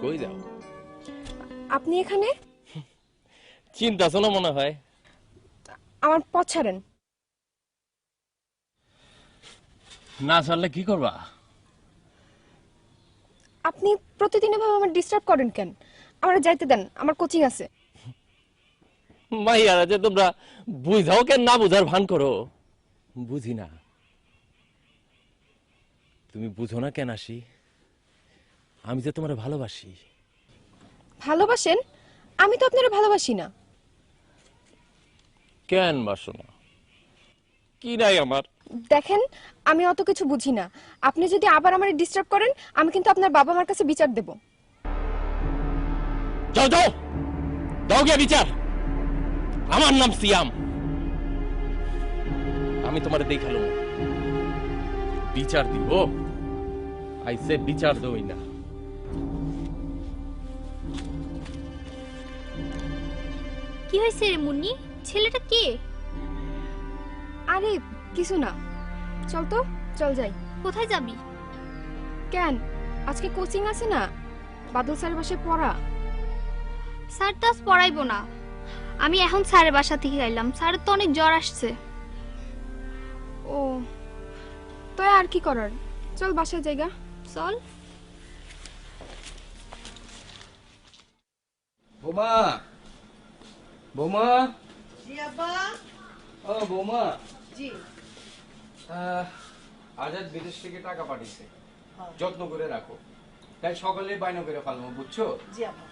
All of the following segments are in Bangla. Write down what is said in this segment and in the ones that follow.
কই যাও? আপনি এখানে? চিন্তা শোনো মনে হয়। আমার পথ ছাড়েন। না ছাড়লে কি করবা? আপনি প্রতিদিন এভাবে আমার ডিস্টার্ব করেন কেন? আমার যাইতে দেন, আমার কোচিং আছে। মাইয়ারা যে তোমরা বুঝাও কেন না বুঝার ভান করো, বুঝি না। তুমি বুঝো না কেন আসি? আমি যে তোমার ভালোবাসি। ভালোবাসেন? আমি তো আপনারা ভালোবাসি না। কেন বাসো না? কি নাই আমার? দেখেন, আমি অত কিছু বুঝি না। আপনি যদি আবার আমার ডিস্টার্ব করেন, আমি কিন্তু আপনার বাবা মার কাছে বিচার দেব। যাও যাও, দাও গিয়া বিচার। আমার নাম সিয়াম, আমি তোমার দেখালো বিচার দিব। আইসে বিচার দই না। কি হয়েছে রে মুন্নি? ছেলেটা কে? আরে কিছু না, চল তো, চল যাই। কোথায় যাবি? কেন, আজকে কোচিং আছে না? বাদল স্যারের বাসায় পড়া। স্যার তো আজ পড়াইবো না। আমি এখন স্যারের বাসা থেকে এলাম। স্যারের তো অনেক জ্বর আসছে। ও, তো আর কি করার, চল বাসায় জায়গা চল। বোমা, বোমা। জি আব্বা। ও বোমা। জি। আজাদ বিদেশ থেকে টাকা পাঠিয়েছে, যত্ন করে রাখো। তাই সকালে বাইনা করে ফেলবো, বুঝছো? জি আব্বা।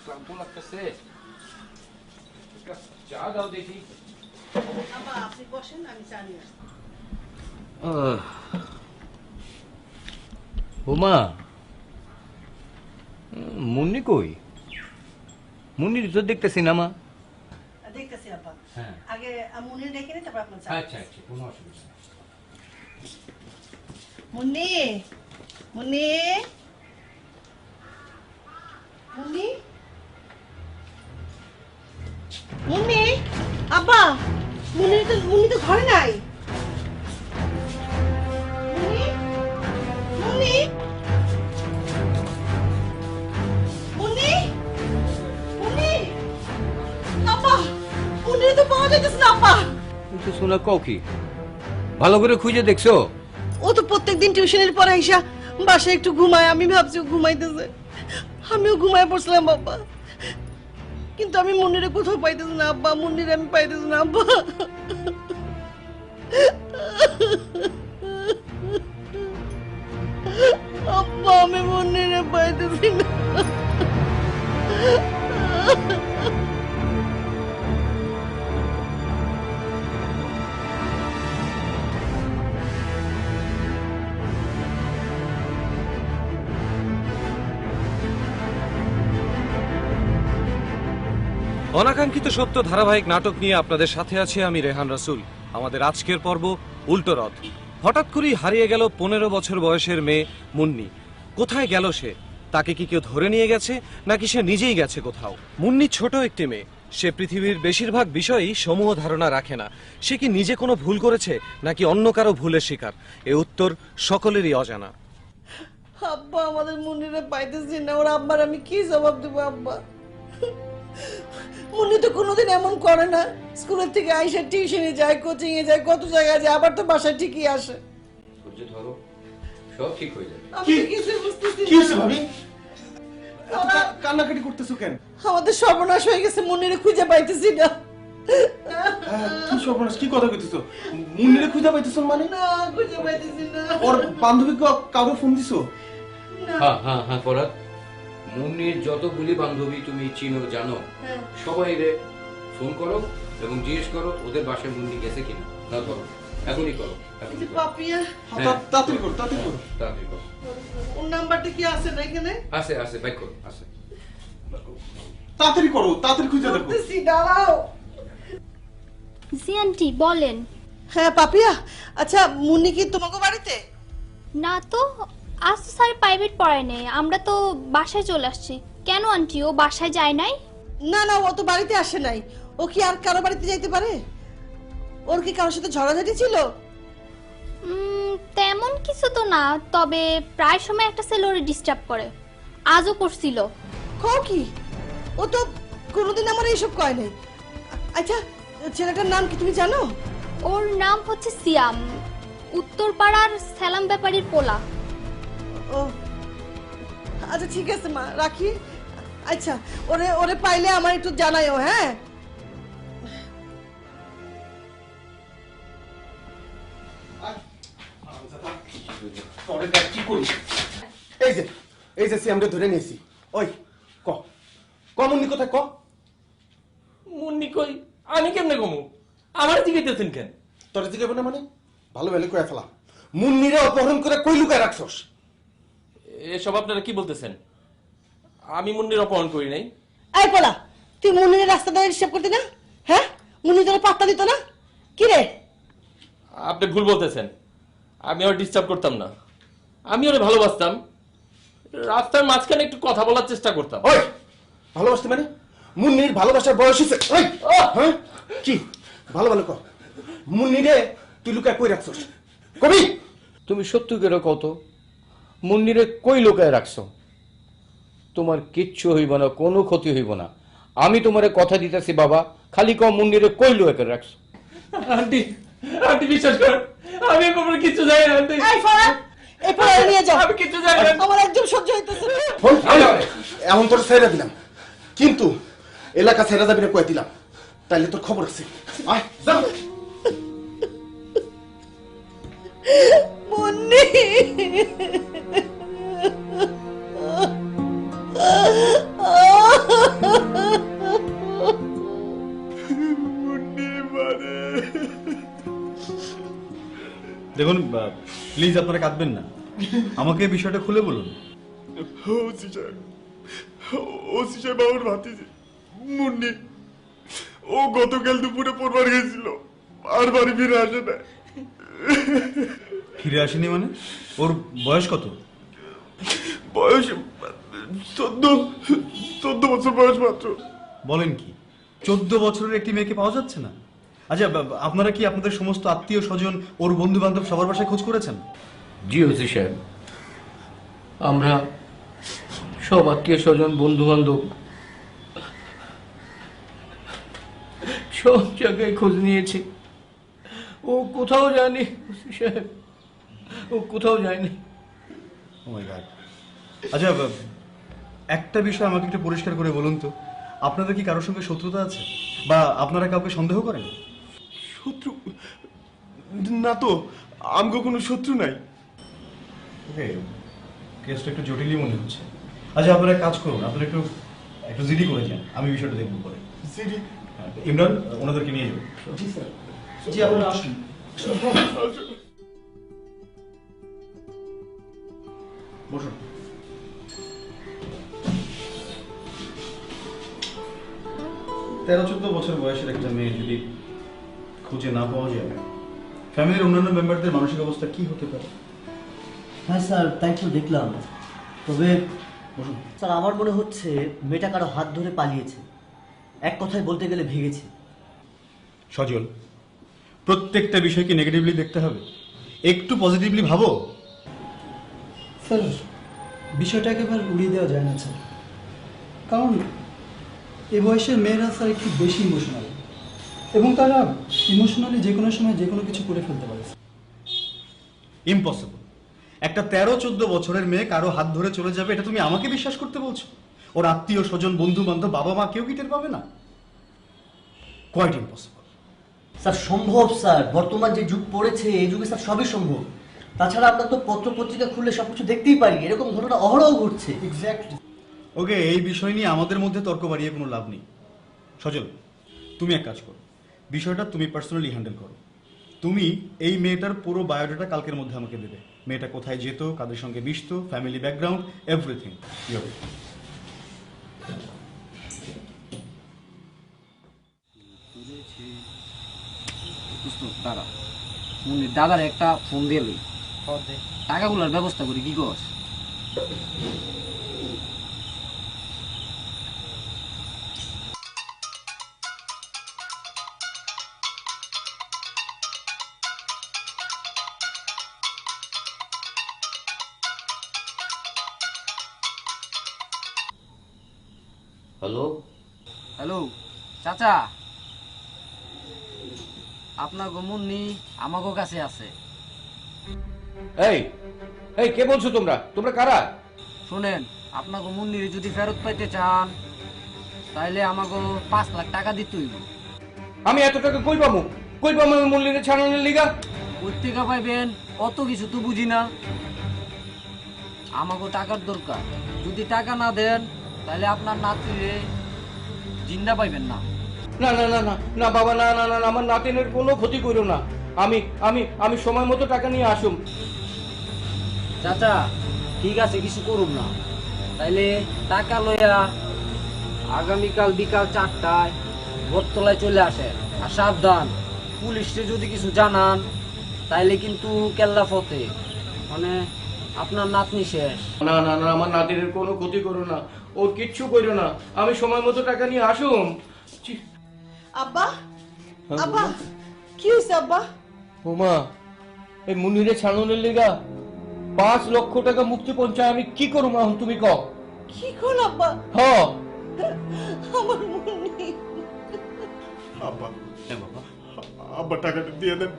ক্লান্ত লাগতেছে, চা দাও দেখি। আব্বা আপনি বসেন, আমি চা নিয়ে আসছি। বোমা, মুন্নি কই? মুন্নির তো দেখতেছি না মা। দেখতেছি আব্বা। হ্যাঁ। আগে মুন্নি ডেকে নি, তারপর আপনার চা। আচ্ছা আচ্ছা, কোনো অসুবিধা নেই। মুন্নি, মুন্নি, মুন্নি, মুন্নি। আব্বা, মুন্নি তো ঘরে নাই। মুন্নি, মুন্নি, মুন্নি, মুন্নি। আব্বা, মুন্নি তো পাওয়া যাইতেছে না আব্বা। কিন্তু শোনা কও কি, ভালো করে খুঁজে দেখছো? ও তো প্রত্যেকদিন টিউশনের পর আইসা বাসায় একটু ঘুমায়। আমি ভাবছি ও ঘুমাইতেছে, আমিও ঘুমায় পড়ছিলাম বাবা। কিন্তু আমি মুন্নিরে কোথাও পাইতেছি না আব্বা। মুন্নিরে আমি পাইতেছি না আব্বা। আব্বা আমি মুন্নিরে পাইতেছি না। অনাকাঙ্ক্ষিত সত্য ধারাবাহিক নাটক নিয়ে আপনাদের সাথে আছি আমি রেহান রাসুল। আমাদের আজকের পর্ব উল্টো রথ। হঠাৎ করেই হারিয়ে গেল 15 বছর বয়সের মেয়ে মুন্নি। কোথায় গেল সে? তাকে কি কেউ ধরে নিয়ে গেছে, নাকি সে নিজেই গেছে কোথাও? মুন্নি ছোট একটি মেয়ে, সে পৃথিবীর বেশিরভাগ বিষয়ই সমূহ ধারণা রাখে না। সে কি নিজে কোনো ভুল করেছে, নাকি অন্য কারো ভুলের শিকার? এ উত্তর সকলেরই অজানা। আব্বা আমাদের মুন্নিরে পাইতেছি না, ওর আব্বার আমি কি জবাব দেবো আব্বা? মুন্নি তো কোনোদিন এমন করে না। স্কুলের থেকে আইসা টিউশনে যায়, কোচিং এ যায়, কত জায়গায় যায়, আবার তো বাসায় ঠিকই আসে। ধৈর্য ধরো, সব ঠিক হয়ে যাবে। আমি তো কিছুই বুঝতেছি না। কি হয়েছে ভাবি? কান্নাকাটি করতেছো কেন? আমাদের সর্বনাশ হয়ে গেছে, মুন্নিরে খুঁজে পাইতেছি না। কি সর্বনাশ, কি কথা কইতেছো? মুন্নিরে খুঁজে পাইতেছো মানে? না খুঁজে পাইতেছি না। ওর বান্ধবী কাউকে ফোন দিছো? হ্যাঁ হ্যাঁ হ্যাঁ ফরাদ, মুন্নির যতগুলি বান্ধবী তুমি চিনো জানো, সবাই রে ফোন করো এবং জিজ্ঞেস করো ওদের বাসায় মুন্নি গেছে কিনা। না করো, এখনই করো, এখনই করো। পাপিয়া, তাড়াতাড়ি করো, তাড়াতাড়ি করো। তাড়াতাড়ি করো। ওর নাম্বারটা কি আছে না এখানে? আছে আছে, বাইক করো, আছে। তাড়াতাড়ি করো, তাড়াতাড়ি খুঁজে দেখো। করতেছি, দাঁড়াও। জি আন্টি বলেন। হ্যাঁ পাপিয়া, আচ্ছা মুন্নি কি তোমাকে বাড়িতে? না তো, আজ তো স্যার প্রাইভেট পড়ায় নেই, আমরা তো বাসায় চলে আসছি। কেন আন্টি, ও বাসায় যায় নাই? না না, ও তো বাড়িতে আসে নাই। ও কি আর কারো বাড়িতে যাইতে পারে? ওর কি কারোর সাথে ঝগড়াঝাটি ছিল? তেমন কিছু তো না, তবে প্রায় সময় একটা ছেলে ওরে ডিস্টার্ব করে। আজও করছিল। কও কি? ও তো কোনোদিন আমার এইসব কয় নাই। আচ্ছা, ছেলেটার নাম কি তুমি জানো? ওর নাম হচ্ছে সিয়াম, উত্তরপাড়ার সালাম ব্যাপারীর পোলা। ও আচ্ছা, ঠিক আছে মা, রাখি। আচ্ছা, ওরে ওরে পাইলে আমার একটু জানাইও, হ্যাঁ? কি করি? এই যে আমরা ধরে নিয়েছি। ওই ক ক মুন্নি কোথায় ক? মুন্নি কই? আমি কেমনে কমু? আমার জিজ্ঞাসা কেন? তোর জিজ্ঞাসা না মানে ভালো ভালো করে ফেলা। মুন্নিরে অপহরণ করে কই লুকায় রাখছস? এসব আপনারা কি বলতেছেন? আমি মুন্নির অপহরণ করি নাই। এই পোলা, তুই মুন্নির রাস্তাটা হিসাব করতি না? হ্যাঁ, মুন্নি তোর পাত্তা দিত না? কি রে? আপনি ভুল বলতেছেন। আমি ওর ডিস্টার্ব করতাম না। আমি ওরে ভালোবাসতাম। রাস্তার মাঝখানে একটু কথা বলার চেষ্টা করতাম। ওই ভালোবাসতে মানে মুন্নির ভালোবাসার বয়স হয়েছে। ওই হ্যাঁ কি ভালো ভালো ক মুন্নিরে তুই লুকায় কই রাখছস? কবি তুমি সত্যি করে কত মুন্নিরে কই লোকায় রাখছো? তোমার কিচ্ছু হইব না, কোনো ক্ষতি হইব না। আমি তোমারে কথা দিতেছি বাবা, খালি কম মুন্নিরে কই লোকায় রাখছো। আন্টি, আন্টি বিশ্বাস করেন, আমি এর ব্যাপারে কিছু জানি না আন্টি। এই ফরাদ, এই পোলা নিয়ে যাও। আমি কিছু জানি না। আমার একদম সহ্য হইতেছে না। এমন তোর ছেড়ে দিলাম, কিন্তু এলাকা ছেড়ে যাবি না কয়ে দিলাম, তাইলে তোর খবর আছে। আয় যা। মুন্নি, দেখুন প্লিজ আপনারা কাঁদবেন না, আমাকে এই বিষয়টা খুলে বলুন। ওসি সাহেব আমার ভাতিজি মুন্নি, ও গতকাল দুপুরে পড়বার গেছিল, আর বাড়ি ফিরে আসে না। ফিরে আসেনি মানে? ওর বয়স কত? বয়স 14 বছর বয়স মাত্র। বলেন কি, 14 বছরের একটি মেয়েকে পাওয়া যাচ্ছে না? আচ্ছা, আপনারা কি আপনাদের সমস্ত আত্মীয় স্বজন, ওর বন্ধু বান্ধব সবার বাসায় খোঁজ করেছেন? জি ওসি সাহেব, আমরা সব আত্মীয় স্বজন, বন্ধু বান্ধব সব জায়গায় খোঁজ নিয়েছি। ও কোথাও যায়নি ওসি সাহেব, ও কোথাও যায়নি। ও মাই গড। আচ্ছা, একটা বিষয় আমাকে একটু পরিষ্কার করে বলুন তো, আপনাদের কি কারোর সঙ্গে শত্রুতা আছে, বা আপনারা কাউকে সন্দেহ করেন? শত্রু না তো, আমগো কোনো শত্রু নাই। ওকে, কেসটা একটু জটিলই মনে হচ্ছে। আচ্ছা, আপনারা এক কাজ করুন, আপনারা একটু একটু জিডি করে যান, আমি বিষয়টা দেখবো পরে। জিডি? ইমরান, ওনাদেরকে নিয়ে যাবো। জি স্যার। জি, আপনারা আসুন। বসুন। 13-14 বছর বয়সের একটা মেয়ে যদি খুঁজে না পাওয়া যায়, ফ্যামিলির অন্যান্য মেম্বারদের মানসিক অবস্থা কি হতে পারে? হ্যাঁ স্যার, তাই তো দেখলাম। তবে বসুন। স্যার, আমার মনে হচ্ছে মেয়েটা কারো হাত ধরে পালিয়েছে। এক কথায় বলতে গেলে ভেগেছে। সজল, প্রত্যেকটা বিষয়কে নেগেটিভলি দেখতে হবে, একটু পজিটিভলি ভাবো। স্যার, বিষয়টা একেবারে উড়িয়ে দেওয়া যায় না স্যার, কারণ এ বয়সের মেয়েরা স্যার একটু বেশি ইমোশনাল, এবং তারা ইমোশনালি যে কোনো সময় যে কোনো কিছু করে ফেলতে পারে। ইম্পসিবল। একটা 13-14 বছরের মেয়ে কারো হাত ধরে চলে যাবে, এটা তুমি আমাকে বিশ্বাস করতে বলছো? ওর আত্মীয় স্বজন, বন্ধু বান্ধব, বাবা মা কেউ কি টের পাবে না? Quite impossible. স্যার সম্ভব স্যার, বর্তমান যে যুগ পড়েছে এই যুগে স্যার সবই সম্ভব। তাছাড়া আমরা তো পত্র পত্রিকা খুললে সবকিছু দেখতেই পারি, এরকম ঘটনা অহরহ ঘটছে। এক্স্যাক্টলি। ওকে, এই বিষয় নিয়ে আমাদের মধ্যে তর্ক বাড়িয়ে কোনো লাভ নেই। সজল, তুমি এক কাজ করো, বিষয়টা তুমি পার্সোনালি হ্যান্ডেল করো। তুমি এই মেয়েটার পুরো বায়োডাটা কালকের মধ্যে আমাকে দেবে। মেয়েটা কোথায় যেত, কাদের সঙ্গে মিশতো, ফ্যামিলি ব্যাকগ্রাউন্ড, এভরিথিং। দাদা মুন্নির দাদার একটা ফোন দিয়ে লই, টাকাগুলোর ব্যবস্থা করি, কি কস? হ্যালো হ্যালো চাচা, আপনার মুন্নি আমাগো কাছে আছে। এই এই কে বলছো তোমরা? তোমরা কারা? শুনেন, আপনাকে মুন্নির যদি ফেরত পাইতে চান তাইলে আমাকে 5 লাখ টাকা দিতে হইব। আমি এত টাকা কই পাবো? কই পাবো আমি মুন্নিরে ছাড়ানোর লিগা? পত্রিকা পাইবেন অত কিছু তো বুঝি না, আমাকে টাকার দরকার। যদি টাকা না দেন তাহলে আপনার নাতিরে জিন্দা পাইবেন না। না না না না না বাবা, না না না, আমার নাতিনের কোনো ক্ষতি করো না। আমি আমি আমি সময় মতো টাকা নিয়ে আসুম। চাচা ঠিক আছে, কিছু করুন না, তাইলে টাকা লইয়া আগামীকাল বিকাল 4টায় বটতলায় চলে আসেন। আর সাবধান, পুলিশে যদি কিছু জানান তাইলে কিন্তু কেল্লা ফতে, মানে আপনার নাতনি শেষ। না না না, আমার নাতিনের কোনো ক্ষতি করো না, ওর কিচ্ছু করো না। আমি সময় মতো টাকা নিয়ে আসুম। আব্বা, আব্বা কি হয়েছে আব্বা? ওমা, এই মুন্নিরে ছাড়ানোর লিগা 5 লক্ষ টাকা মুক্তি পঞ্চায় আমি কি করবো এখন তুমি কও? কি কোন আব্বা? হ আমার মুন্নি। আব্বা আব্বা টাকাটা দিয়ে দেন,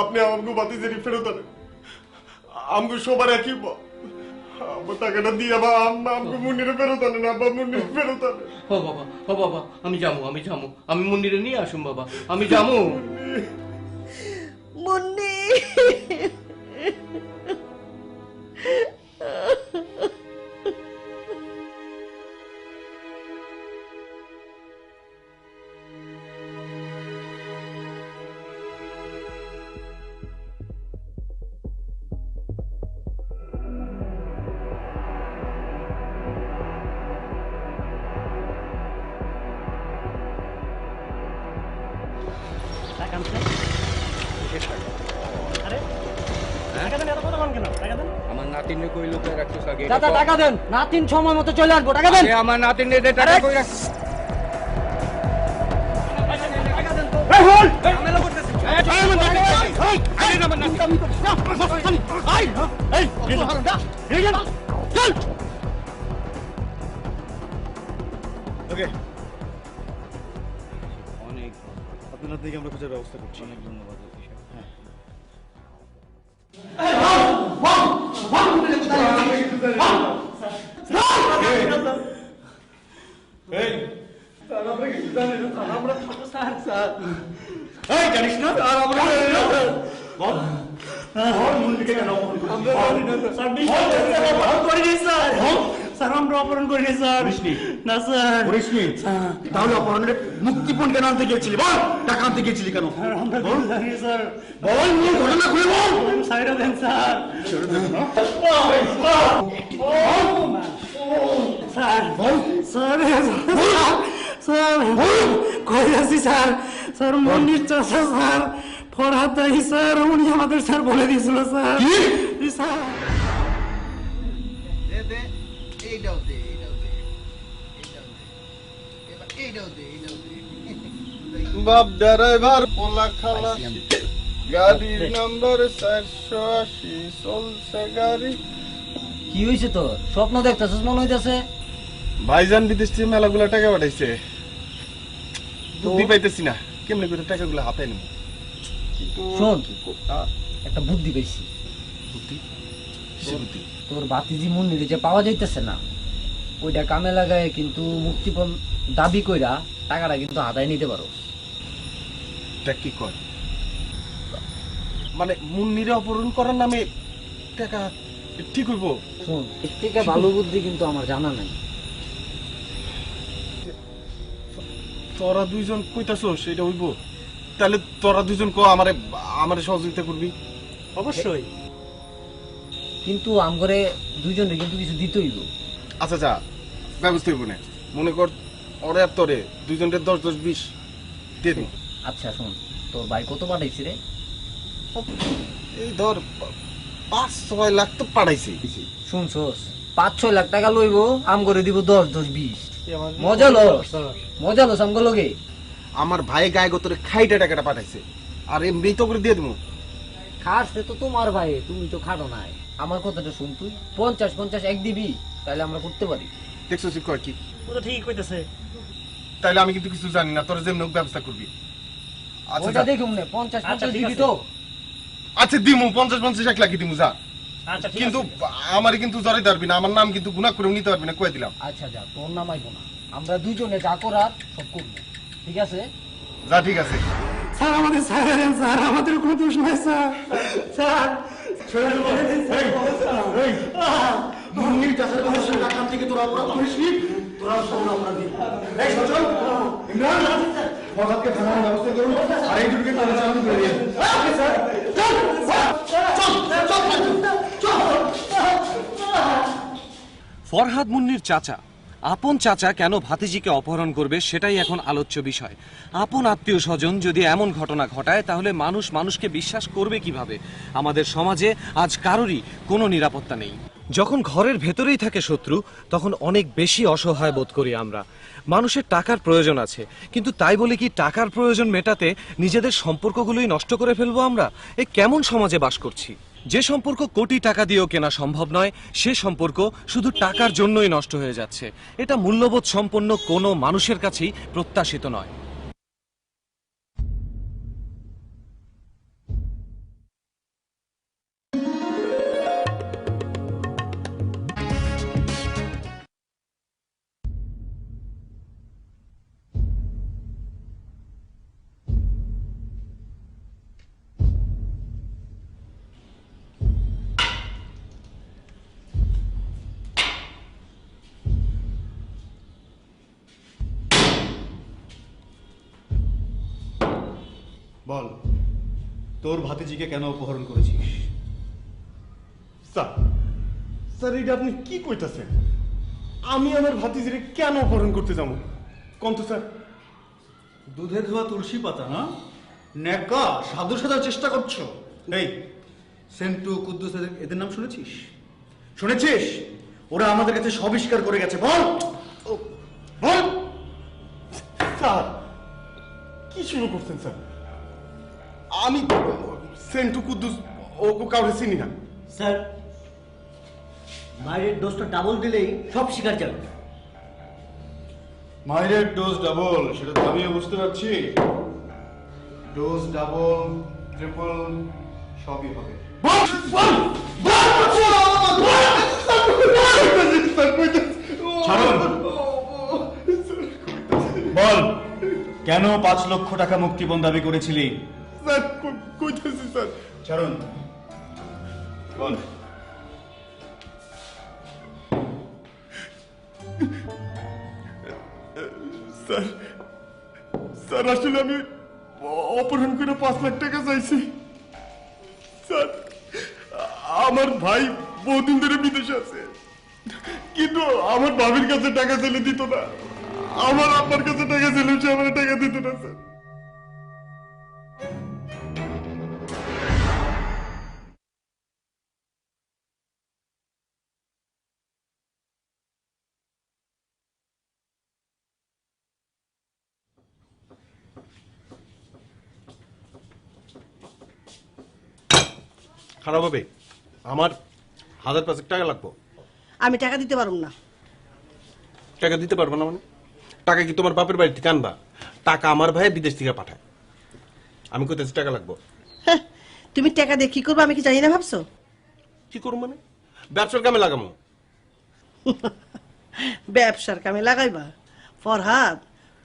আপনি আমাকে বাতিজারি ফেরত আনেন। আমাকে সবার একই আব্বা টাকাটা দিয়ে আমাকে মুন্নিরে ফেরত আনেন। আব্বা মুন্নিরে ফেরত আনেন। ও বাবা, আমি যাবো, আমি মুন্নিরে নিয়ে আসুম বাবা, আমি যাবো। মুন্নি আমার নাতিনে কই লোক রাখছো আগে? চাচা টাকা দেন, নাতিন সময় মতো চলে আসবো, টাকা দেন। আমার নাতিনে টাকা কই রাখ। ওকে, অনেক আপনার দিকে আমরা খোঁজার ব্যবস্থা করছি। অনেক ধন্যবাদ। হ্যাঁ জানিস না আমরা অপহরণ করিনি স্যার। না স্যার। তাহলে অপহরণের মুক্তিপণ কেন আনতে গিয়েছিলি? বল, টাকা আনতে গিয়েছিলি কেন? বল স্যার। বল, মূল ঘটনা খুলে বল। সাইডা দেন স্যার। স্যার বল। স্যার স্যার কই আছি স্যার? স্যার মন্দির চাষা স্যার, ফরহাদ আলী স্যার, উনি আমাদের স্যার বলে দিয়েছিল স্যার। স্যার বাপ ড্রাইভার পোলা খালাসি, গাড়ির নাম্বার 480, চলছে গাড়ি। কি হয়েছে তোর? স্বপ্ন দেখতেছিস মনে হইতেছে? ভাইজান বিদেশ থেকে মেলাগুলা টাকা পাঠাইছে, বুদ্ধি পাইতেছি না কেমনে করে টাকাগুলো হাতে নেব। শোন, একটা বুদ্ধি পেয়েছি। বুদ্ধি? তোর বাতিজি মন্দিরে যে পাওয়া যাইতেছে না, ওইটা কামে লাগায় কিন্তু মুক্তিপণ দাবি কইরা টাকাটা কিন্তু আদায় নিতে পারো। এটা কি কয়? মানে মুন্নিরে অপহরণ করার নামে টাকা ঠিক হইব? শোন, এর থেকে ভালো বুদ্ধি কিন্তু আমার জানা নাই। তোরা দুইজন কইতাছস এটা হইব? তাহলে তোরা দুইজন আমারে সহযোগিতা করবি? অবশ্যই। কিন্তু আমগরে দুইজনে কিন্তু কিছু দিতে হইব। আচ্ছা যা, ব্যবস্থা হইব না। মনে কর ওরে আর তোরে দুইজনের 10-10-20 দিয়ে দিন। আচ্ছা শোন, তোর ভাই কত পাঠাইছি রে? এই ধর 5-6 লাখ তো পাঠাইছি। শুনছস, 5-6 লাখ টাকা লইব, আমগরে দিব 10-10-20। মজা লস আমগো লগে। আমার ভাই গায়ে গোতরে খাইটা টাকাটা পাঠাইছে, আর এমনি তো করে দিয়ে দেবো। খাটছে তো তোমার ভাই, তুমি তো খাটো নাই। আমার কথাটা শুন, তুই 50-50 এক দিবি, তাহলে আমরা করতে পারি। দেখছো সে কয় কি? ও তো ঠিকই কইতেছে। তাইলে আমি কিন্তু কিছু জানি না, তোর যেমন হোক ব্যবস্থা করবি। আচ্ছা ওটা দেখুন না 50-50 দিবি তো? আচ্ছা দিমু 50-50 1 লাখ দিমু যা। আচ্ছা ঠিক কিন্তু আছে। আমারে কিন্তু জড়াইতে পারবি না, আমার নাম কিন্তু গুনাহ করে নিতে পারবি না, কই দিলাম। আচ্ছা যা, তোর নাম আইবো না, আমরা দুইজনে যা করার সব করবো, ঠিক আছে? যা ঠিক আছে। স্যার আমাদের স্যার আমাদের কোনো দোষ নাই স্যার। স্যার ছোড়ার বলে দিন স্যার। এই মুন্নির চাচার কথা টাকা থেকে তোরা অপরাধ করিসনি, তোরা সব অপরাধী। এই সচল ইমরান ফরহাদকে থানার ব্যবস্থা করুন আর এই দুটোকে থানা চালানো করে দিন। ওকে স্যার, ফরহাদ মুন্নির চাচা, আপন চাচা কেন ভাতিজিকে অপহরণ করবে সেটাই এখন আলোচ্য বিষয়। আপন আত্মীয় স্বজন যদি এমন ঘটনা ঘটায় তাহলে মানুষ মানুষকে বিশ্বাস করবে কিভাবে? আমাদের সমাজে আজ কারোরই কোনো নিরাপত্তা নেই। যখন ঘরের ভেতরেই থাকে শত্রু তখন অনেক বেশি অসহায় বোধ করি আমরা। মানুষের টাকার প্রয়োজন আছে, কিন্তু তাই বলে কি টাকার প্রয়োজন মেটাতে নিজেদের সম্পর্কগুলোই নষ্ট করে ফেলবো আমরা? এ কেমন সমাজে বাস করছি? যে সম্পর্ক কোটি টাকা দিয়েও কেনা সম্ভব নয়, সে সম্পর্ক শুধু টাকার জন্যই নষ্ট হয়ে যাচ্ছে। এটা মূল্যবোধ সম্পন্ন কোনো মানুষের কাছেই প্রত্যাশিত নয়। বল তোর ভাতিজিকে কেন অপহরণ করেছিস? স্যার স্যার এটা আপনি কি কইতাছেন? আমি আমার ভাতিজিরে কেন অপহরণ করতে যাব? কোন তো স্যার? দুধে ধোয়া তুলসী পাতা না, নেকা সাধু সাজার চেষ্টা করছো। এই সেন্টু কুদ্দুস এদের নাম শুনেছিস? শুনেছিস? ওরা আমাদের কাছে সব স্বীকার করে গেছে। বল বল। স্যার কি শুরু করছেন স্যার? আমি সেন্টু কুদ্দুস ও কাউরে চিনি না। স্যার মায়ের ডোজটা ডাবল দিলেই সব স্বীকার যাবে। মায়ের ডোজ ডাবল সেটা তো আমিও বুঝতে পারছি। ডোজ ডাবল ট্রিপল সবই হবে। বল কেন 5 লক্ষ টাকা মুক্তিপণ দাবি করেছিলি? স্যার কইতাছি স্যার। ছাড়ুন বল। স্যার স্যার আসলে আমি অপহরণ করে 5 লাখ টাকা চাইছি। স্যার আমার ভাই বহুদিন ধরে বিদেশে আছে, কিন্তু আমার ভাবির কাছে টাকা চাইলে দিত না, আমার আব্বার কাছে টাকা চাইলে সে আমার টাকা দিত না স্যার। খারাপ হবে, আমার 1000 টাকা লাগবে। আমি টাকা দিতে পারবো না। টাকা দিতে পারবো না মানে? টাকা কি তোমার বাপের বাড়ি থেকে আনবা? টাকা আমার ভাই বিদেশ থেকে পাঠায়, আমি কইতেছি টাকা লাগবে। হ্যাঁ, তুমি টাকা দিয়ে কি করবো আমি কি জানি না ভাবছো? কি করবো মানে? ব্যবসার কামে লাগামো। ব্যবসার কামে লাগাইবা? ফরহাদ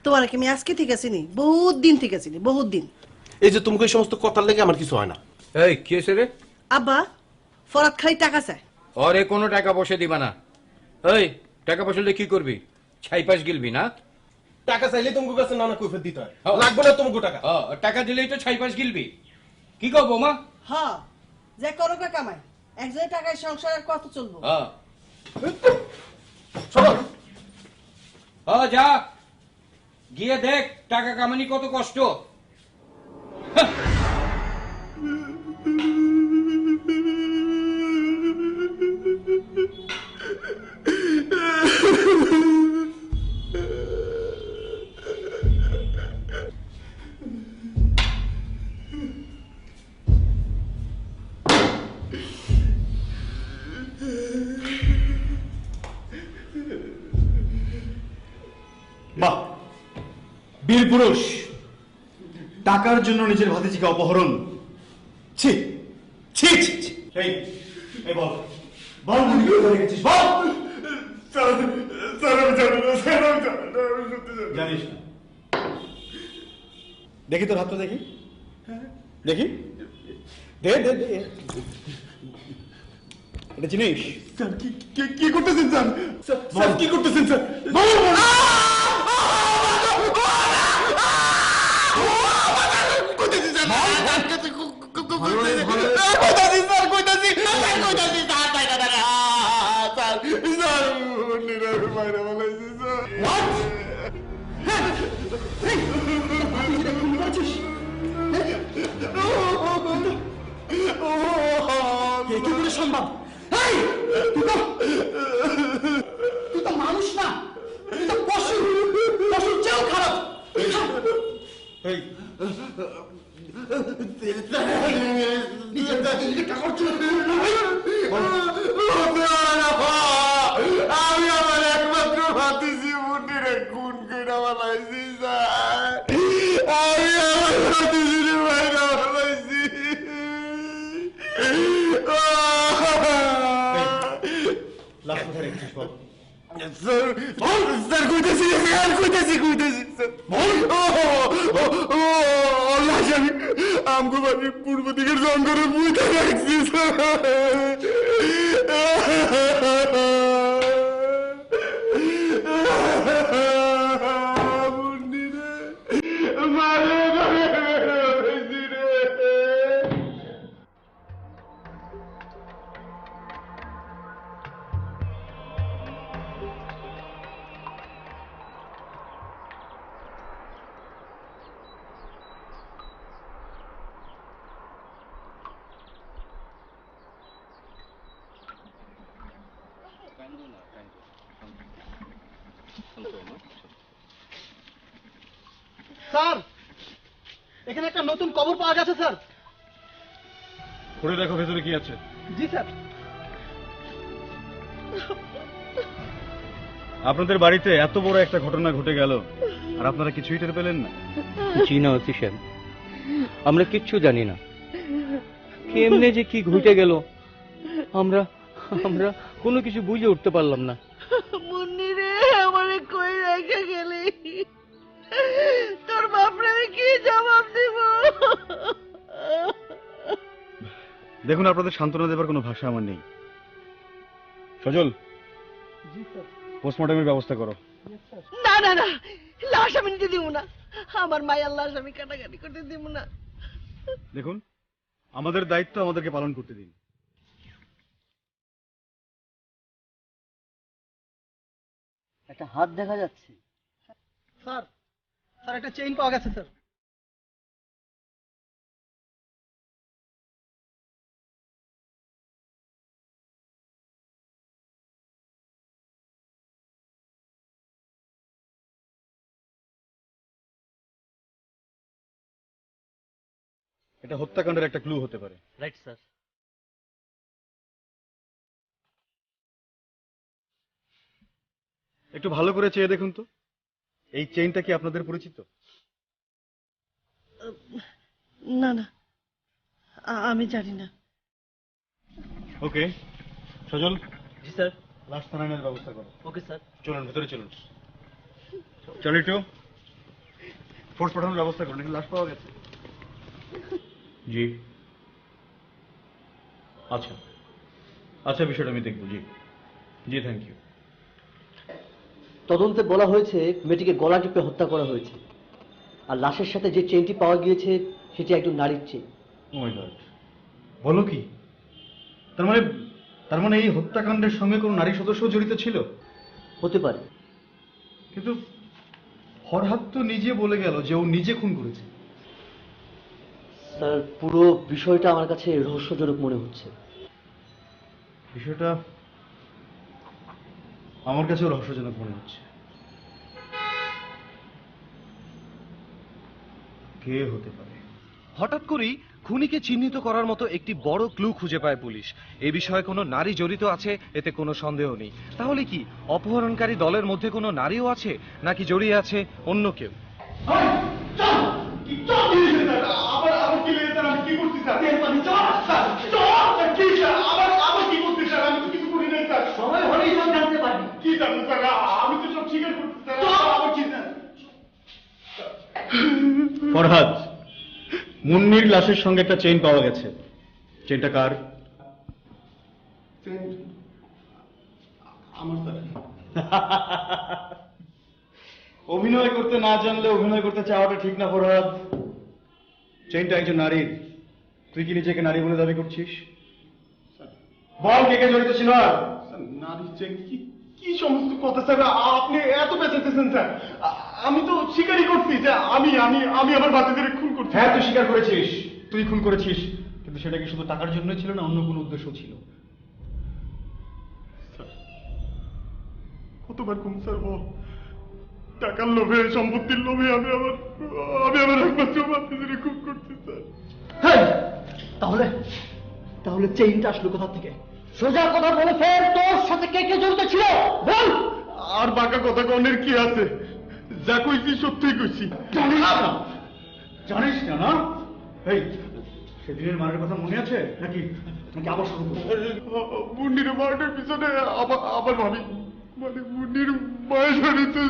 তোমার কি আমি আজকে ঠিক আছি নি, বহুত দিন ঠিক আছি নি, বহুত দিন। এই যে তোমাকে এই সমস্ত কথার লেগে আমার কিছু হয় না। এই কি হয়েছে রে? আব্বা ফরহাদ খালি টাকা চায়। আরে কোনো টাকা পয়সা দিবা না। এই টাকা পয়সা দিয়ে কি করবি? ছাই পাশ গিলবি না? টাকা চাইলে তোমাকে কাছে নানা কৈফিয়ত দিতে হয়, লাগবে না তোমাকে টাকা। টাকা দিলেই তো ছাই পাশ গিলবি। কি করবো মা? হ্যাঁ, যে করো কামাই, একজনের টাকায় সংসার আর কত চলবো? যা গিয়ে দেখ টাকা কামানি কত কষ্ট। বাহ, বীর পুরুষ, টাকার জন্য নিজের ভাতিজিকে অপহরণ। ছি ছি ছি ছি। এই বল বল, মুন্নি কোথায় রেখেছিস বল। স্যার স্যার আমি জানি না, স্যার আমি জানি না, আমি সত্যি জানি না। জানিস না? দেখি তোর হাতটা দেখি, দেখি, দে দে দে। এটা জিনিস স্যার কি করতেছেন স্যার? স্যার কি করতেছেন স্যার? কি করে সম্ভব? তুই তো মানুষ না, তুই তো পশু, পশুর চেয়েও খারাপ। নিজের দাদিকে টাকা আমি আমার একমাত্র ভাতিজি মুন্নিরে খুন করে বানাইছি স্যার। আমি আমার ভাতিজিরে বাইরে বানাইছি। লাশ কোথায় রেখেছিস বল। স্যার স্যার কইতেছি স্যার কইতেছি স্যার লাশ আমি আমগো বাড়ির পূর্ব দিকের জঙ্গলের বুঝতে রাখছি স্যার, এখানে একটা নতুন কবর পাওয়া গেছে স্যার। খুঁড়ে দেখো ভেতরে কি আছে। জি স্যার। আপনাদের বাড়িতে এত বড় একটা ঘটনা ঘটে গেল আর আপনারা কিছুই টের পেলেন না? জি না ওসি সাহেব, আমরা কিচ্ছু জানি না কেমনে যে কি ঘটে গেল, আমরা আমরা কোনো কিছু বুঝে উঠতে পারলাম না। মুন্নি রে, আমারে কই রেখে গেলি? তোর বাপরে আমি কি জবাব দিব? দেখুন, আপনাদের সান্ত্বনা দেবার কোনো ভাষা আমার নেই। সজল, পোস্টমর্টমের ব্যবস্থা করো। না না না, লাশ আমি নিতে দিব না। আমার মায়ের লাশ আমি কাটাকাটি করতে দিব না। দেখুন, আমাদের দায়িত্ব আমাদেরকে পালন করতে দিন। একটা হাত দেখা যাচ্ছে। স্যার, স্যার একটা চেইন পাওয়া গেছে স্যার। এটা হত্যাকাণ্ডের একটা ক্লু হতে পারে। Right sir. একটু ভালো করে চেয়ে দেখুন তো, এই চেইনটা কি আপনাদের পরিচিত? না না, আমি জানি না। ওকে, সজল। জি স্যার। লাশ থানায় ব্যবস্থা করো। Okay sir. চলুন ভেতরে চলুন। চল একটু ফোর্স পাঠানোর ব্যবস্থা করুন, লাশ পাওয়া গেছে। জি আচ্ছা আচ্ছা, বিষয়টা আমি দেখবো। জি জি, থ্যাংক ইউ। তদন্তে বলা হয়েছে মেয়েটিকে গলা টিপে হত্যা করা হয়েছে, আর লাশের সাথে যে চেইনটি পাওয়া গিয়েছে সেটি একজন নারীর চেইন। ও মাই গড, বলো কি? তার মানে এই হত্যাকাণ্ডের সঙ্গে কোনো নারী সদস্য জড়িত ছিল? হতে পারে, কিন্তু ফরহাদ তো নিজে বলে গেল যে ও নিজে খুন করেছে। স্যার, পুরো বিষয়টা আমার কাছে রহস্যজনক মনে হচ্ছে। বিষয়টা আমার কাছেও রহস্যজনক মনে হচ্ছে। কে হতে পারে? হঠাৎ করেই খুনিকে চিহ্নিত করার মতো একটি বড় ক্লু খুঁজে পায় পুলিশ। এ বিষয়ে কোনো নারী জড়িত আছে এতে কোনো সন্দেহ নেই। তাহলে কি অপহরণকারী দলের মধ্যে কোনো নারীও আছে, নাকি জড়িয়ে আছে অন্য কেউ? ফরহাদ, মুন্নির লাশের সঙ্গে একটা চেইন পাওয়া গেছে। চেইনটা কার? অভিনয় করতে না জানলে অভিনয় করতে চাওয়াটা ঠিক না ফরহাদ। চেইনটা একজন নারীর। তুই কি নিজেকে নারী বলে দাবি করছিস? বল কে কে জড়িত ছিল? নারী চেন কি সমস্ত কথা স্যার আপনি এত পেঁচাতেছেন স্যার? আমি তো স্বীকারই করছি যে আমি আমি আমি আমার বাচ্চাদের খুন করছি। হ্যাঁ, তুই স্বীকার করেছিস, তুই খুন করেছিস, কিন্তু সেটা কি শুধু টাকার জন্য ছিল না অন্য কোনো উদ্দেশ্য ছিল? কতবার কম স্যার বল? টাকার লোভে, সম্পত্তির লোভে আমি আমার একমাত্র বাচ্চাদের খুন করছি স্যার। তাহলে তাহলে চেইনটা আসলো কোথা থেকে? সোজা কথা বলে ফের, তোর সাথে কে কে জড়িত ছিল বল। আর বাঁকা কথা কনের কি আছে? যা কইছি সত্যিই কইছি। জানিস না? না এই সেদিনের মারের কথা মনে আছে নাকি নাকি আবার শুরু করবো? মুন্নির মার্ডার পিছনে আবার ভাবি মানে মুন্নির বয়স হয়েছে।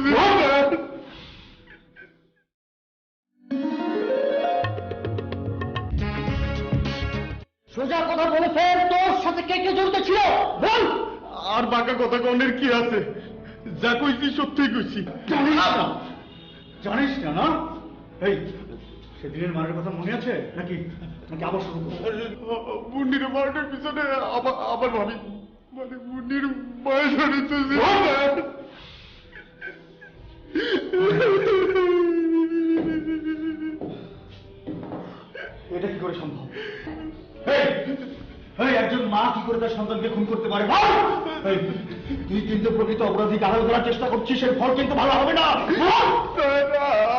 সোজা কথা বলে ফের, তোর সাথে কে কে জড়িত ছিল বল। আর বাঁকা কথা কনের কি আছে? যা কইছি সত্যিই কইছি। জানিস না? না এই সেদিনের মারের কথা মনে আছে নাকি নাকি আবার শুরু করবো? মুন্নির মার্ডার পিছনে আবার ভাবি মানে মুন্নির বয়স হয়েছে। এটা কি করে সম্ভব? একজন মা কি করে তার সন্তানকে খুন করতে পারে? তুই কিন্তু প্রকৃত অপরাধী আড়াল করার চেষ্টা করছিস, সেই ফল কিন্তু ভালো হবে না।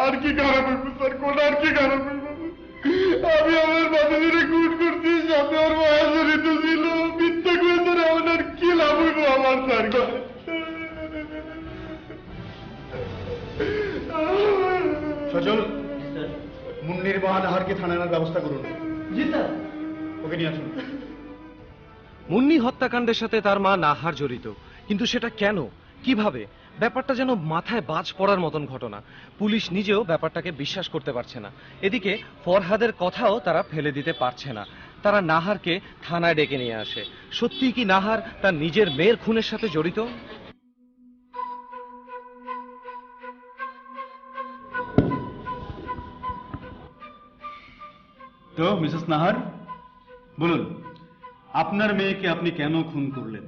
আর কি খারাপ হইব স্যার? কোন আর কি খারাপ হইব? আমি আমার বাচ্চাদের খুন করছি, সাথে ওর বয়স জড়িত ছিল। মিথ্যা করে স্যার আমার কি লাভ হইব আমার স্যার? সজল, মুন্নির মা নাহারকে থানায় আনার ব্যবস্থা করুন। জি স্যার। ওকে নিয়ে আসুন। মুন্নি হত্যাকাণ্ডের সাথে তার মা নাহার জড়িত, কিন্তু সেটা কেন, কিভাবে? ব্যাপারটা যেন মাথায় বাজ পড়ার মতন ঘটনা। পুলিশ নিজেও ব্যাপারটাকে বিশ্বাস করতে পারছে না। এদিকে ফরহাদের কথাও তারা ফেলে দিতে পারছে না। তারা নাহারকে থানায় ডেকে নিয়ে আসে। সত্যি কি নাহার তার নিজের মেয়ের খুনের সাথে জড়িত? তো মিসেস নাহার, বলুন আপনার মেয়েকে আপনি কেন খুন করলেন?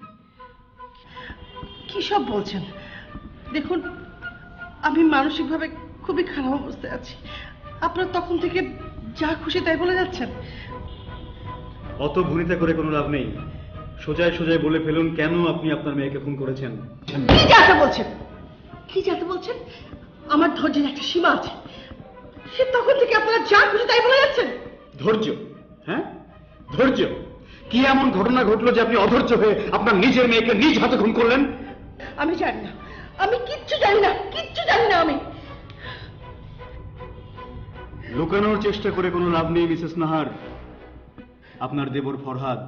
কি সব বলছেন? দেখুন, আমি মানসিকভাবে খুবই খারাপ অবস্থায় আছি। আপনার তখন থেকে যা খুশি তাই বলে যাচ্ছেন। অত ভূমিতা করে কোনো লাভ নেই। সোজায় সোজায় বলে ফেলুন কেন আপনি আপনার মেয়েকে খুন করেছেন। কি যাতে বলছেন? কি যাতে বলছেন? আমার ধৈর্যের একটা সীমা আছে। সে তখন থেকে আপনারা যা খুশি তাই বলে যাচ্ছেন। ধৈর্য? হ্যাঁ, ধৈর্য? কি এমন ঘটনা ঘটলো যে আপনি অধৈর্য হয়ে আপনার নিজের মেয়েকে নিজ হাতে খুন করলেন? আমি জানি না, আমি কিচ্ছু জানি না, কিচ্ছু জানি না। আমি লুকানোর চেষ্টা করে কোনো লাভ নেই মিসেস নাহার। আপনার দেবর ফরহাদ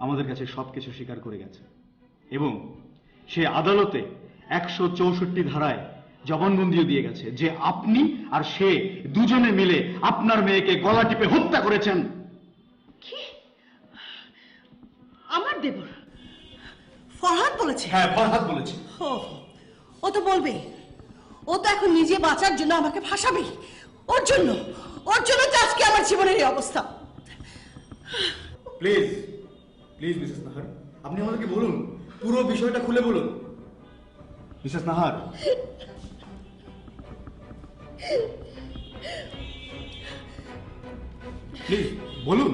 আমাদের কাছে সবকিছু স্বীকার করে গেছে এবং সে আদালতে 164 ধারায় জবানবন্দিও দিয়ে গেছে যে আপনি আর সে দুজনে মিলে আপনার মেয়েকে গলা টিপে হত্যা করেছেন। কি? আমার দেবর ফরহাদ বলেছে? হ্যাঁ, ফরহাদ বলেছে। ও তো বলবে, ও তো এখন নিজে বাঁচার জন্য আমাকে ফাঁসাবে। ওর জন্য তো আজকে আমার জীবনের এই অবস্থা। প্লিজ প্লিজ মিসেস নাহার, আপনি আমাদেরকে বলুন, পুরো বিষয়টা খুলে বলুন। মিসেস নাহার, প্লিজ বলুন।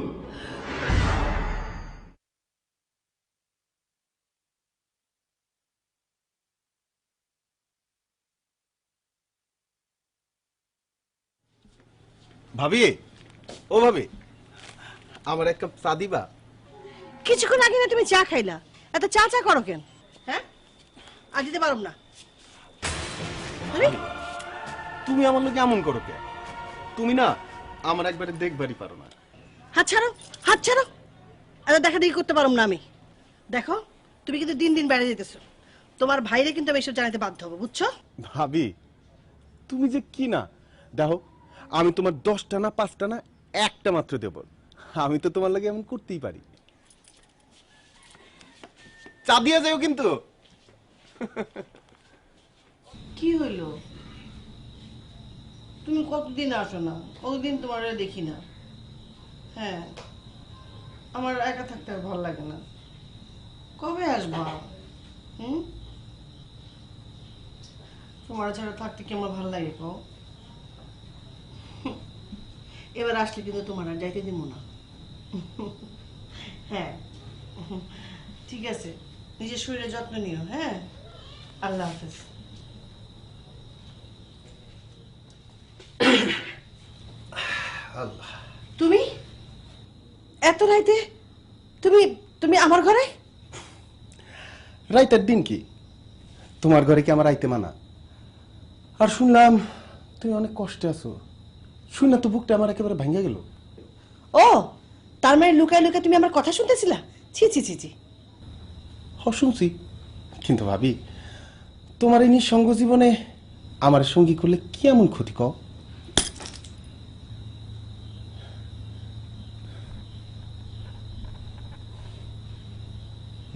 ভাবি, ও ভাবি, আমার এক কাপ চা দিবা? কিছুক্ষণ আগে না তুমি চা খাইলা, এত চা চা করো কেন? হ্যাঁ, আর দিতে পারব না। আরে তুমি আমার লোকে এমন করো কে? তুমি না আমার একবারে দেখবারই পারো না। হাত ছাড়ো, হাত ছাড়ো। এত দেখা দেখি করতে পারব না আমি। দেখো তুমি কিন্তু দিন দিন বেড়ে যেতেছো, তোমার ভাইরে কিন্তু আমি এসব জানাতে বাধ্য হবো, বুঝছো? ভাবি তুমি যে কি না, দেখো আমি তোমার 10টা না 5টা না 1টা মাত্র দেব, আমি তো তোমার লাগে এমন করতেই পারি। চা দিয়ে যাও কিন্তু। কি হইলো? তুমি কতদিন আসো না, কতদিন তোমার দেখি না। হ্যাঁ, আমার একা থাকতে আর ভালো লাগে না। কবে আসবা? তোমার ছাড়া থাকতে কি আমার ভালো লাগে কও? এবার আসলে কিন্তু তোমার আর যাইতে দিব না। হ্যাঁ ঠিক আছে, নিজের শরীরের যত্ন নিও। হ্যাঁ, আল্লাহ হাফেজ। আল্লাহ, তুমি এত রাইতে তুমি তুমি আমার ঘরে? রাইতের দিন কি তোমার ঘরে কি আমার আইতে মানা? আর শুনলাম তুমি অনেক কষ্টে আছো, শুনে তো বুকটা আমার একেবারে ভেঙে গেল। ও, তার মানে লুকায় লুকায় তুমি আমার কথা শুনতেছিলা? ছি ছি ছি ছি। শুনছি, কিন্তু ভাবি তোমার এই নিঃসঙ্গ জীবনে আমার সঙ্গী করলে কি এমন ক্ষতি কও?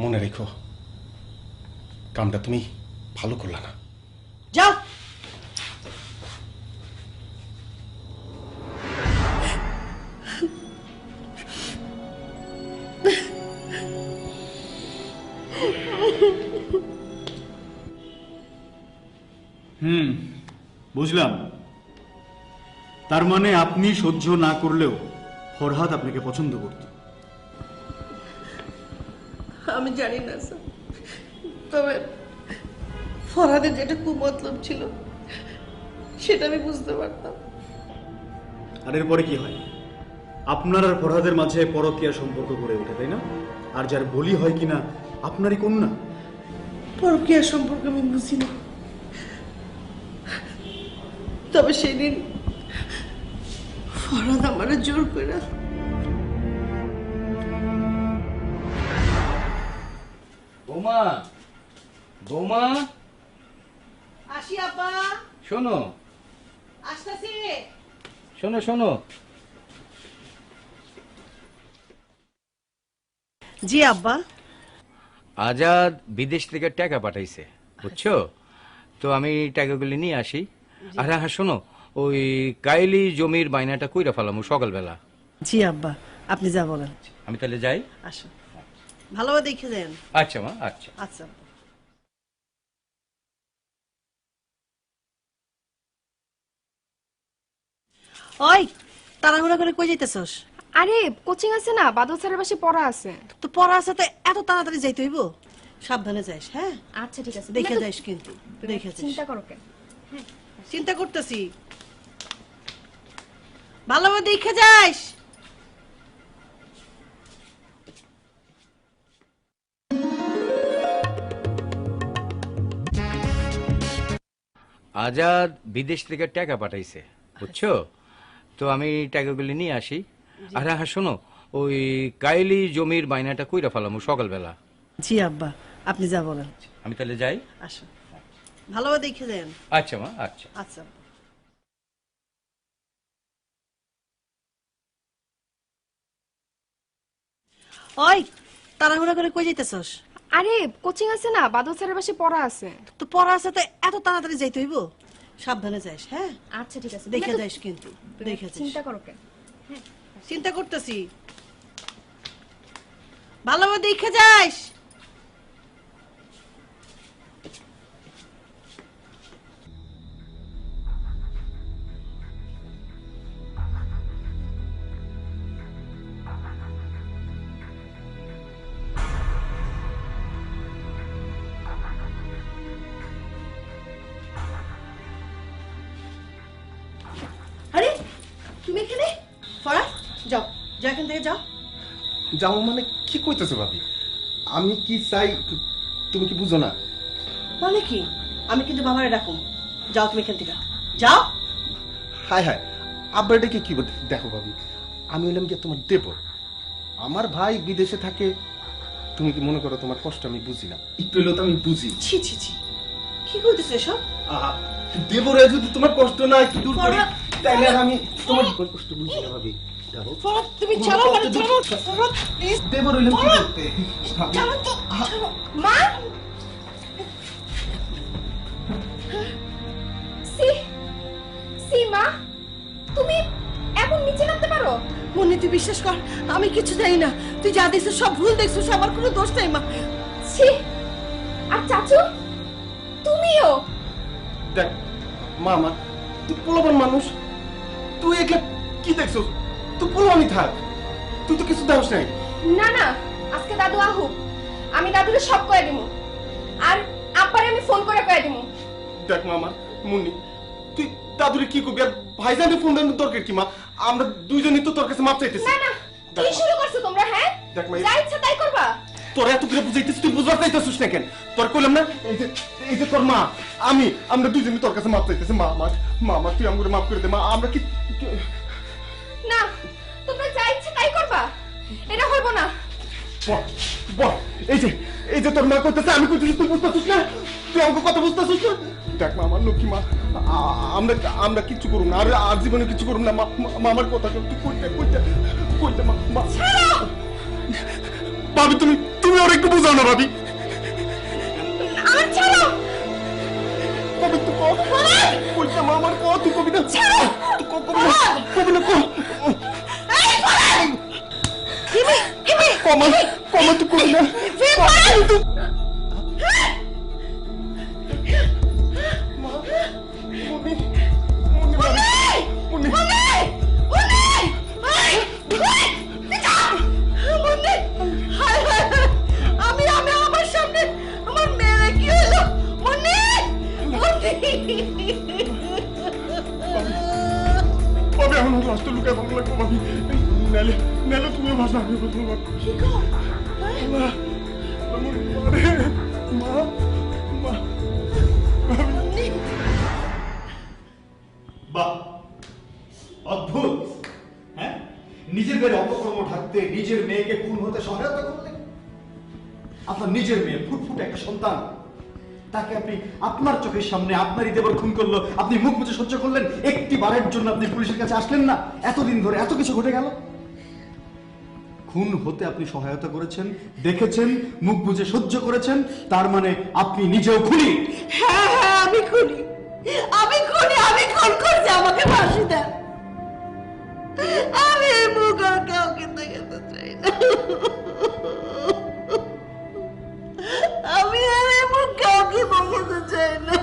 মনে রেখো, কামটা তুমি ভালো করলা না। যাও। বুঝলাম। তার মানে আপনি সহ্য না করলেও ফরহাদ আপনাকে পছন্দ করত। আমি জানি না স্যার, তবে ফরহাদের যেটা খুব মতলব ছিল সেটা আমি বুঝতে পারতাম। আর এরপরে কি হয়? আপনার আর ফরহাদের মাঝে পরকীয়া সম্পর্ক গড়ে ওঠে, তাই না? আর যার বলি হয় কিনা আপনারই কন্যা। পরকীয়া সম্পর্ক আমি বুঝি না, তবে সেদিন ফরহাদ আমার জোর করে। বৌমা, বৌমা, আসি আপা। শোনো আসতেছি। শোনো শোনো। জি আব্বা। আজাদ বিদেশ থেকে টাকা পাঠাইছে, বুঝছো? তো আমি টাকাগুলি নিয়ে আসি। আর হ্যাঁ শোনো, ওই কাইলি জমির বাইনাটা কইরা ফেলাম সকালবেলা। জি আব্বা, আপনি যা বলেন। আমি তাহলে যাই। আসো, ভালোভাবে দেখে দেন। আচ্ছা মা, আচ্ছা আচ্ছা। ওই, তাড়াহুড়া করে কই যাইতেছস? আরে কোচিং আছে না, বাদল স্যারের পাশে পড়া আছে। তো পড়া আছে তো এত তাড়াতাড়ি যাইতে হইব? সাবধানে যাইস। হ্যাঁ আচ্ছা ঠিক আছে, দেখে যাইস কিন্তু, দেখে যাইস। চিন্তা করো কেন? চিন্তা করতেছি, ভালোভাবে দেখে যাইস। আজাদ বিদেশ থেকে টাকা পাঠাইছে, বুঝছো? তো আমি টাকাগুলি নিয়ে আসি। আর হ্যাঁ শোনো, ওই কাইলি জমির বাইনাটা কইরা ফেলাম সকালবেলা। জি আব্বা, আপনি যা বলেন। আমি তাহলে যাই। আসো, ভালোভাবে দেখে দেন। আচ্ছা মা, আচ্ছা আচ্ছা। ওই, তাড়াহুড়া করে কই যাইতেছস? আরে কোচিং আছে না, বাদল স্যারের পাশে পড়া আছে। তো পড়া আছে তো এত তাড়াতাড়ি যাইতে হইব? সাবধানে যাইস। হ্যাঁ আচ্ছা ঠিক আছে, দেখে যাইস কিন্তু, দেখে যাইস। চিন্তা করো কেন? চিন্তা করতেছি, ভালোভাবে দেখে যাইস। আরে তুমি এখানে? ফরহাদ এখান থেকে যাও। যাও মানে কি কইতেছো ভাবি? আমি কি চাই তুমি কি বুঝো না? মানে কি? আমি কিন্তু বাবারে ডাকুম। যাও তুমি এখান থেকে, যাও। হায় হায়, আব্বা এটাকে কি বলতে? দেখো ভাবি, আমি হইলাম কি তোমার দেবর, আমার ভাই বিদেশে থাকে। তুমি কি মনে করো তোমার কষ্ট আমি বুঝি না? একটু হলেও তো আমি বুঝি। ছি ছি ছি, কি কইতেছ এসব? আহা, দেবরে যদি তোমার কষ্ট না একটু দূর করি তাইলে আর আমি তোমার কষ্ট বুঝি না ভাবি। দেখো ফরহাদ, তুমি ছাড়ো মানে ছাড়ো। ফরহাদ প্লিজ, দেবর হইলাম কি করতে? ছাড়ো তো, ছাড়ো। মা, মা তুমি এমন নিচে নামতে পারো? মুন্নি তুই বিশ্বাস কর, আমি কিছু জানি না। তুই যা দেখছিস সব ভুল দেখছিস, আমার কোনো দোষ নাই মা। ছি, আর চাচু তুমিও? দেখ মামা, তুই পোলাপান মানুষ, তুই একলা কি দেখছো? তুই পোলাপানি থাক, তুই তো কিছু দেওস নাই। না না, আজকে দাদু আহুক, আমি দাদুরে সব কয়ে দিমু, আর আব্বারে আমি ফোন করে কয়ে দিমু। দেখ মামা, মুন্নি তুই দাদুরে কি করবি? আর ভাইজানে ফোন দেওয়ার দরকার কি মা? আমরা দুইজনই তো তোর কাছে মাপ চাইতেছি। না না, কি শুরু করছো তোমরা? হ্যাঁ, দেখ মা, যা ইচ্ছা তাই করবা। তোর এত করে বুঝাইতেছিস, তুই বুঝবার চাইতেছিস না কেন? তোর কইলাম না, এই যে তোর মা আমরা দুইজনই তোর কাছে মাপ চাইতেছি। মা তুই আমাকে মাফ করে দে মা। আমরা কি না, তোমরা যা ইচ্ছা তাই করবা, এটা হইব না। বল, এই যে তোর মা কইতেছে, আমি কইতেছি, তুই বুঝতেছিস না? তুই আমাকে কথা বুঝতেছিস না? দেখ মা, আমার লক্ষ্মী মা, আমরা কিচ্ছু করুম না, আর জীবনে কিছু করুম না। আমার কথা তুই কইতে মা। ভাবি, তুমি ওর একটু বুঝাও না ভাবি। আমার ছাড়ো। কবি তুই কইতে মা, আমার কত তুই কবি না। তুই কবি না কমা তুই কবি না। আমি আমার সামনে আমার মেয়ে কি হলো? মুন্নি, ভাবি, আমার লাস্ট লুকায় ভালো লাগবে ভাবি। নালে তুমি ভাষা আমি বলবো ভাবি। কি গো? বাহ, অদ্ভুত। হ্যাঁ, নিজের মেয়ের অপকর্ম ঢাকতে নিজের মেয়েকে খুন হতে সহায়তা করলেন। আপনার নিজের মেয়ে, ফুটফুটে একটা সন্তান, তাকে আপনি আপনার চোখের সামনে আপনারই দেবর খুন করলো, আপনি মুখ বুজে সহ্য করলেন? একটি বারের জন্য আপনি পুলিশের কাছে আসলেন না? এতদিন ধরে এত কিছু ঘটে গেল, খুন হতে আপনি সহায়তা করেছেন, দেখেছেন, মুখ বুজে সহ্য করেছেন, তার মানে আপনি নিজেও খুনি। হ্যাঁ হ্যাঁ, আমি খুন করছি, আমাকে ফাঁসি দেন। আমি এই মুখ আর কাউকে দেখাতে চাই না। আমি আর এই মুখ কাউকে দেখাতে চাই না।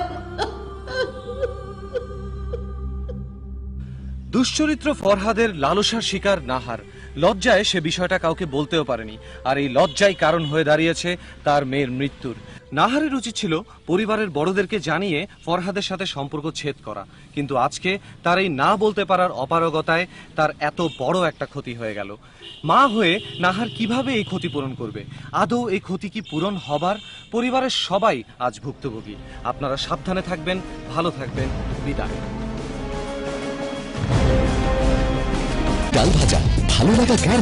দুশ্চরিত্র ফরহাদের লালসার শিকার নাহার লজ্জায় সে বিষয়টা কাউকে বলতেও পারেনি, আর এই লজ্জাই কারণ হয়ে দাঁড়িয়েছে তার মেয়ের মৃত্যুর। নাহারের উচিত ছিল পরিবারের বড়দেরকে জানিয়ে ফরহাদের সাথে সম্পর্ক ছেদ করা, কিন্তু আজকে তার এই না বলতে পারার অপারগতায় তার এত বড় একটা ক্ষতি হয়ে গেল। মা হয়ে নাহার কিভাবে এই ক্ষতিপূরণ করবে? আদৌ এই ক্ষতি কি পূরণ হবার? পরিবারের সবাই আজ ভুক্তভোগী। আপনারা সাবধানে থাকবেন, ভালো থাকবেন। বিদায়। ডাল ভাজা ভালো লাগা কার